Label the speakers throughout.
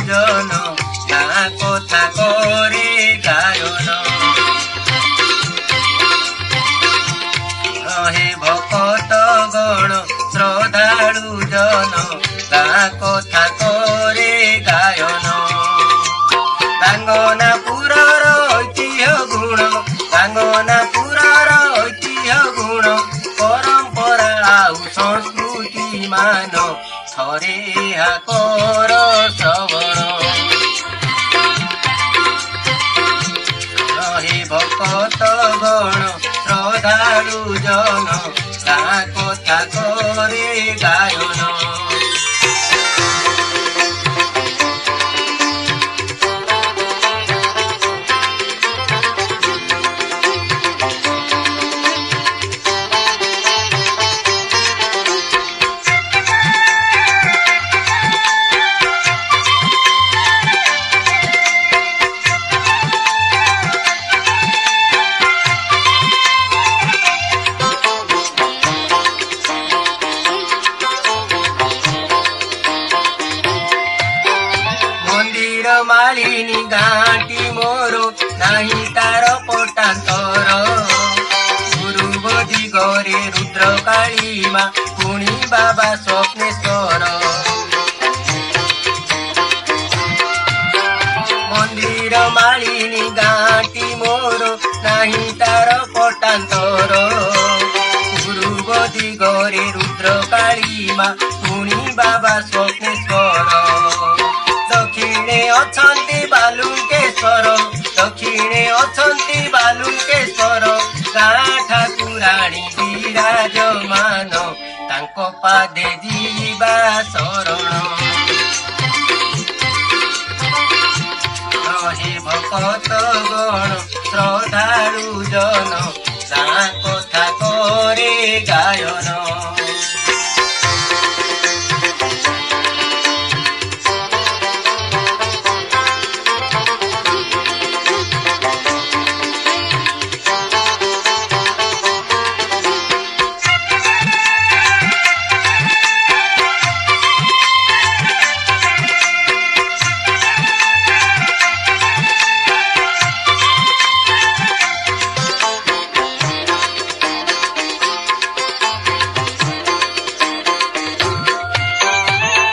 Speaker 1: জন তা কথা করে গায়ন রহে ভকত গণ শ্রদ্ধালু জন তা কথা করে গায়ন গাঙ্গনাপুরর ঐতিহ্য গুণ গাঙ্গনাপুরর ঐতিহ্য গুণ পরম্পরা আউ সংস্কৃতি মান থরে কর শ্রবণ রহে ভকত গণ শ্রদ্ধালু জন তা কথা করে গায়ন মালিনী গাঁটি মোর নাহি তার পটান্তর গুরুবধি গরে রুদ্র কালীমা পুଣି বাবা স্বপ্নেশ্বর মন্দির মালিনী গাঁটি মোর নাহি তার পটান্তর গুরুবধি গরে রুদ্র কালীমা পুଣି বাবা ସ୍ୱପ୍ନେଶ୍ୱର দক্ষিণে অছন্তি বালুকেশ্বর দক্ষিণে অছন্তি বালুকেশ্বর গাঁ ঠাকুরাণী বিরাজমান তাଙ୍କ ପାଦେ ଯିବା ଶରଣ ରହେ ଭକତ ଗଣ ଶ୍ରଦ୍ଧାଳୁ জন ତା କଥା করে ଗାୟନ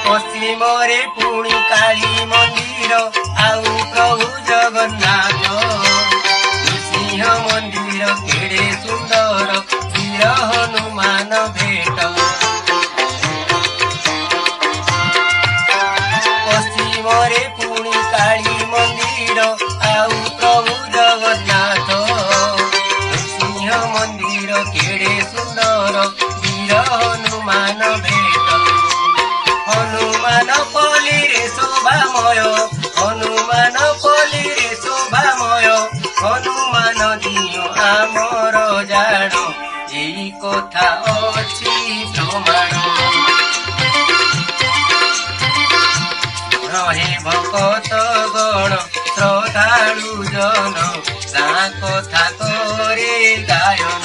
Speaker 1: পশ্চিমরে পুଣି কালী মন্দির আউ প্রভু জগন্নাথ নৃসিংহ মন্দির কেড়ে সুন্দর বীর হনুমান ভেট পশ্চিমরে পুଣି কালী মন্দির আউ প্রভু জগন্নাথ নৃসিংহ মন্দির কেড়ে সুন্দর বীর হনুমান ভেট হনুমান পলিরে শোভাময় হনুমান পলিরে শোভাময় হনুমান দিও আমার জাণ এই কথা অছি প্রমাণ রহে ভকত গণ শ্রদ্ধালু জন তা কথা করে গায়ন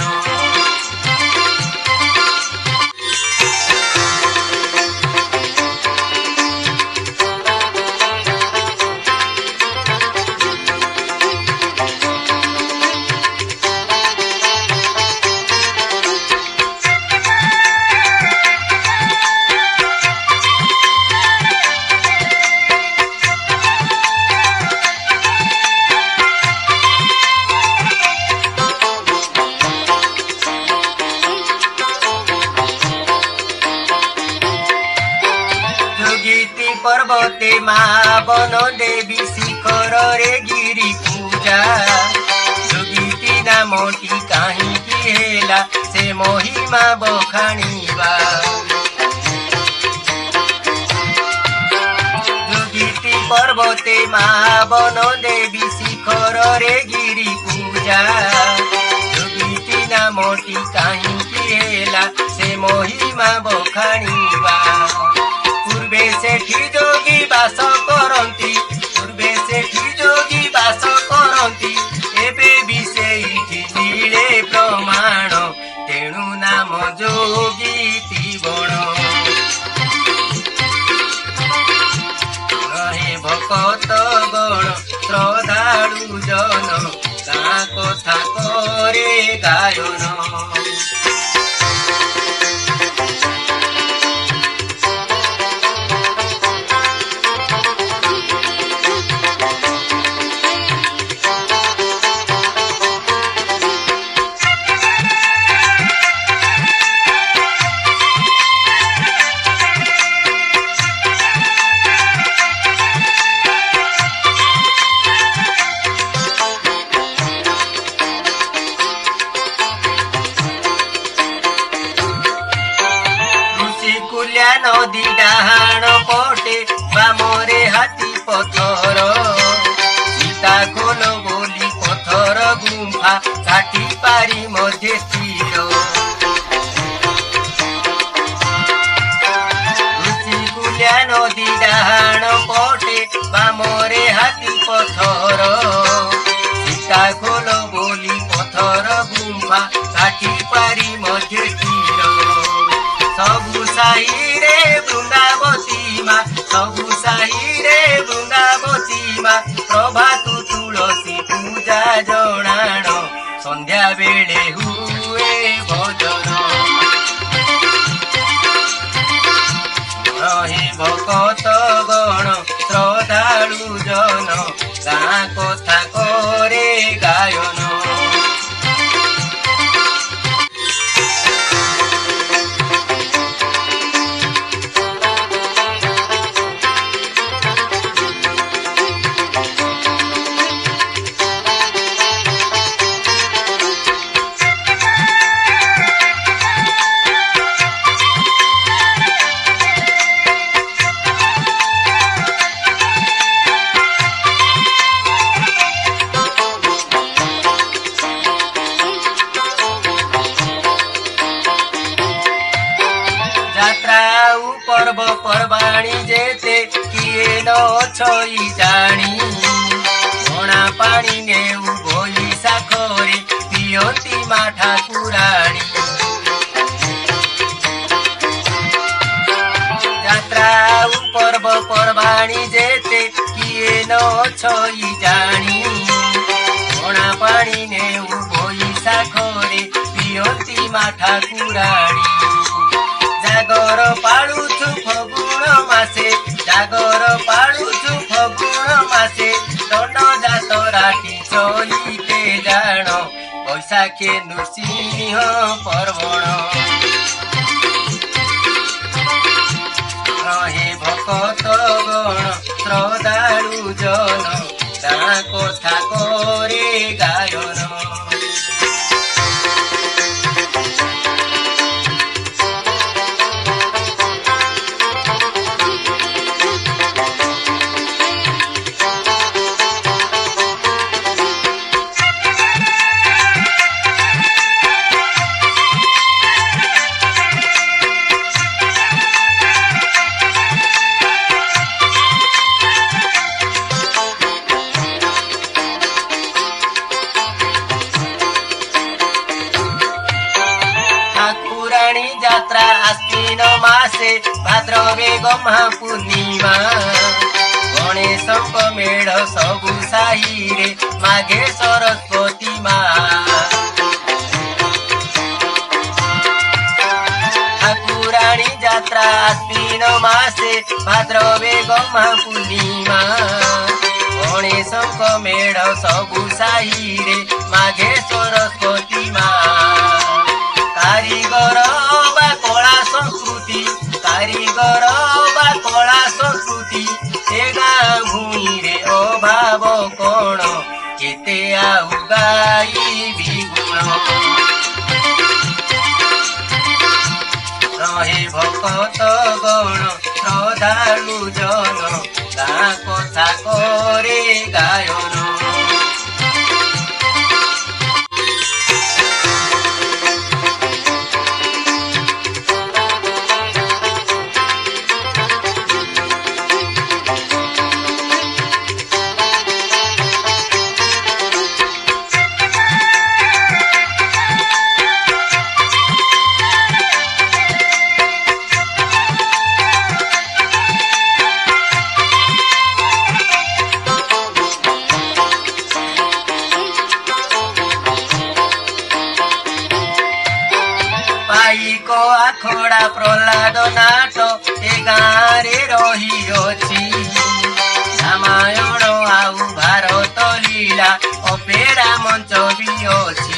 Speaker 1: पर्वते मा बन देवी शिखर रे गिरी पूजा जोगीती नामटी काहींकी हेला से महिमा बखाणीबा जोगीती पर्वते मा बन देवी शिखर रे गिरी पूजा जोगीती नामटी काहींकी हेला से महिमा बखाणीबा पूर्वे सेठी जोगी बास करती पूर्वे सेठी जोगी बास करती एबे भी सेठी मिले प्रमाण तेणु नाम जोगी त्रिबण रहे ভকত গণ শ্রদ্ধালু জন গাঁ কথা করে গায়ন। নদী ডাহাণ পটে বামরে হাতী পথর, সীতা খোল বলি পথর গুম্ফা কাটি পারি মধ্যে স্থির। ঋষিকুলিয়া নদী ডাহাণ পটে বামরে হাতী পথর, সীতা খোল বলি পথর গুম্ফা কাটি পারি মধ্যে স্থির। सबु साही रे वृंदावती माँ, सबु साही रे वृंदावती माँ, प्रभातु तुलसी पूजा जनाण संध्या बेले हुए भजन। हे भकत गण श्रद्धालु जन गाँ कथा करे गायन। पर्व पर्वाणी जेते किए न छई जानी, भणा पानी नेउ भोई साखरे पियती मा ठाकुराणी। यात्रा पर्व पर्वाणी जेते किए न छई जानी, भणा पानी नेउ भोई साखरे पियती मा ठाकुराणी। जागर पाळुछु फगुण मासे, जागर पाळुछु फगुण मासे, दंड जातराटी चलिते जाण बैशाखे नृसिंह पर्वण। हे भकत गण श्रद्धालु जन गाँ कथा करे गायन। यात्रा आश्विन मासे भाद्रवे गम्हा पूर्णिमा, गणेशंक मेढ़ सबु साही रे माघे सरस्वती माँ। ठाकुराणी यात्रा आश्विन मासे भाद्रवे गम्हा पूर्णिमा, गणेशंक मेढ़ सबु साही रे माघे सरस्वती माँ। कारीगर बा कला संस्कृति, कारीगर बा कला संस्कृति, ए गाँ भूमि रे अभाव कण केते आउ गाई गुण। रहे भकत गण श्रद्धालु जन गाँ कथा करे गायन। ମଞ୍ଚ ବି ଅଛି।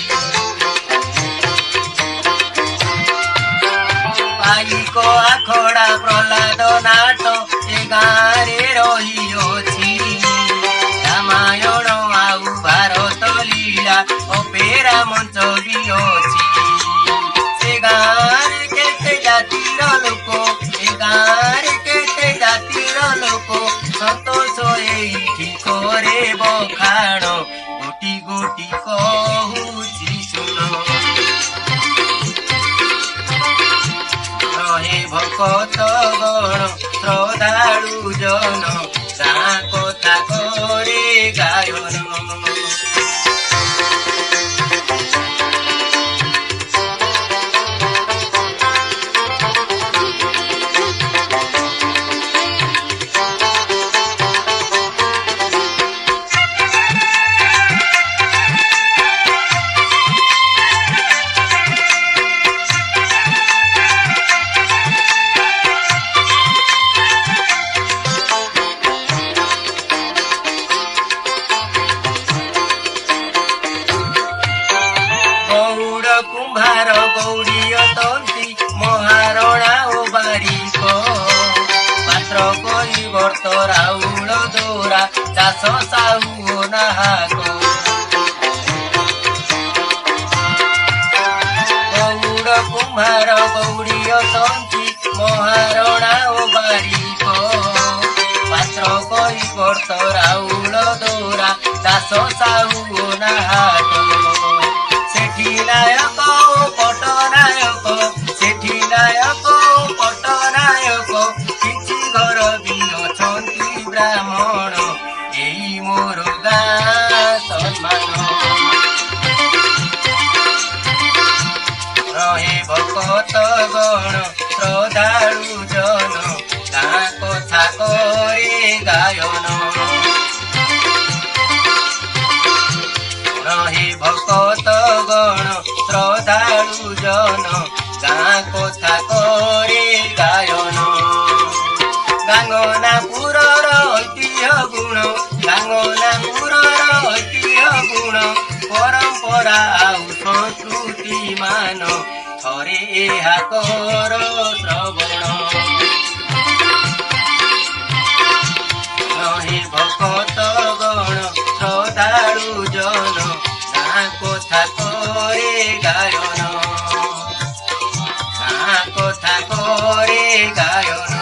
Speaker 1: ପାଇକ ଆଖଡ଼ା ପ୍ରହ୍ଲାଦ ନାଟ ଏ ଗାଁରେ ରହିଅଛି। ରାମାୟଣ ଆଉ ଭାରତ ଲୀଳା ଅପେରା ମଞ୍ଚ ବି ଅଛି। ସେ ଗାଁରେ କେତେ ଜାତିର ଲୋକ, ଏ ଗାଁରେ କେତେ ଜାତିର ଲୋକ, ସନ୍ତୋଷ ଏଇଠି କରେ ବଖାଣ, ଗୋଟି ଗୋଟି କହୁଛି ଶୁଣ। ରହେ ଭକତ ଗଣ ଶ୍ରଦ୍ଧାଳୁ ଜନ, ଗାଁ କଥା କରେ ଗାୟନ। କୁମ୍ଭାର ଗୌରୀୟ ତନ୍ତୀ ମହାରଣା ଓ ବାରିକ, ପାତ୍ର କରିବର୍ତ୍ତ ରାଉଳ ଦୋରା ଦାସ ସାହୁ ଓ ନାହାକ। ଗୌଡ଼ କୁମ୍ଭାର ଗୌରୀୟ ତନ୍ତୀ ମହାରଣା ଓ ବାରିକ, ପାତ୍ର କରିବର୍ତ୍ତ ରାଉଳ ଦୋରା ଦାସ ସାହୁ ଓ ନାହାକ। ସେଠି ନାୟକ ପଟନାୟକ, ସେଠି ନାୟକ ପଟନାୟକ, କିଛି ଘର ବି ଅଛନ୍ତି ବ୍ରାହ୍ମଣ, ଏଇ ମୋର ଗାଁ ସମ୍ମାନ। ରହେ ଭକତ ଗଣ ଶ୍ରଦ୍ଧାଳୁ ଜନ, ଗାଁ କଥା କରେ ଗାୟନ। ରହେ ଭକତ ଗଣ ଶ୍ରଦ୍ଧାଳୁ ଜନ, ଗାଁ କଥା କରେ ଗାୟନ। ଗାଙ୍ଗନାପୁରର ଐତିହ୍ୟ ଗୁଣ, ଗାଙ୍ଗନାପୁରର ଐତିହ୍ୟ ଗୁଣ, ପରମ୍ପରା ଆଉ ସଂସ୍କୃତି ମାନ, ଥରେ ଏହା କର ଶ୍ରବଣ। ରହେ ଭକତ ଗଣ ଶ୍ରଦ୍ଧାଳୁ ଜନ, ଗାଁ କଥା କରେ ଗାୟନ, ଗାଁ କଥା କରେ ଗାୟନ।